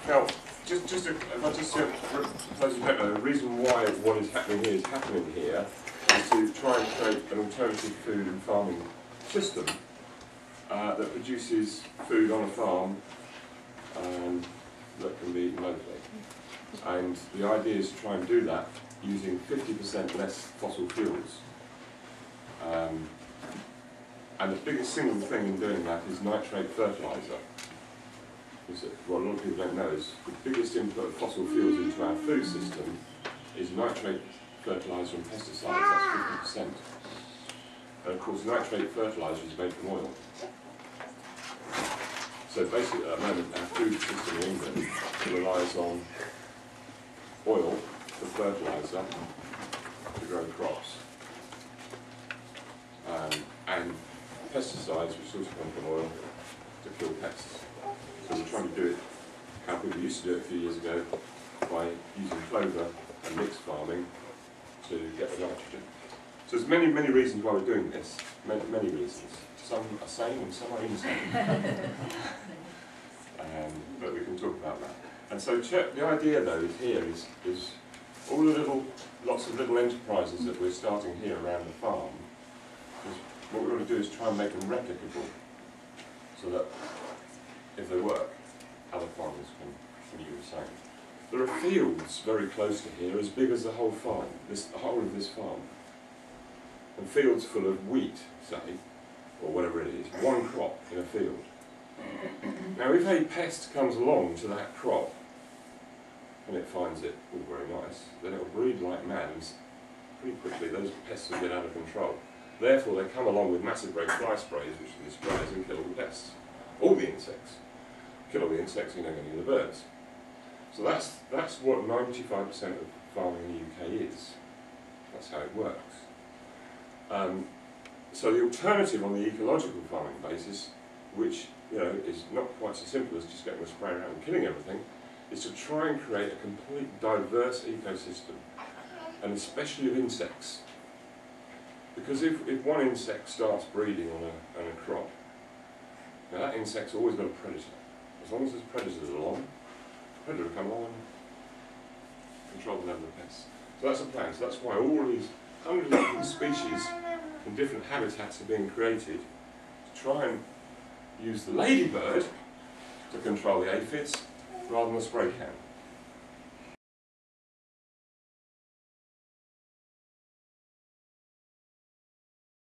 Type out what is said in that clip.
Now, if I just propose the reason why what is happening here is to try and create an alternative food and farming system that produces food on a farm that can be eaten locally. And the idea is to try and do that using 50% less fossil fuels. And the biggest single thing in doing that is nitrate fertiliser. What a lot of people don't know is the biggest input of fossil fuels into our food system is nitrate fertiliser and pesticides, that's 50%. And of course nitrate fertiliser is made from oil. So basically at the moment our food system in England relies on oil for fertiliser to grow crops. And pesticides, which also come from oil, to kill pests. So we're trying to do it how people used to do it a few years ago by using clover and mixed farming to get the nitrogen. So there's many, many reasons why we're doing this. Many reasons. Some are sane and some are insane. But we can talk about that. And so the idea though is all the lots of little enterprises that we're starting here around the farm. What we want to do is try and make them replicable, so that if they work, other farmers can do the same. There are fields very close to here, as big as the whole farm, the whole of this farm. And fields full of wheat, say, or whatever it is, one crop in a field. Now if a pest comes along to that crop, and it finds it all very nice, then it will breed like mad, and pretty quickly those pests will get out of control. Therefore they come along with massive rate fly sprays, which are the sprays, and kill all the pests. All the insects. Kill all the insects, you don't get any of the birds. So that's what 95% of farming in the UK is. That's how it works. So the alternative on the ecological farming basis, which is not quite so simple as just getting a spray around and killing everything, is to try and create a complete diverse ecosystem, and especially of insects. Because if one insect starts breeding on a crop, now that insect's always got a predator. As long as there's predators along, the predator will come along and control the level of pests. So that's a plan. So that's why all these hundreds of different species in different habitats are being created to try and use the ladybird to control the aphids rather than the spray can.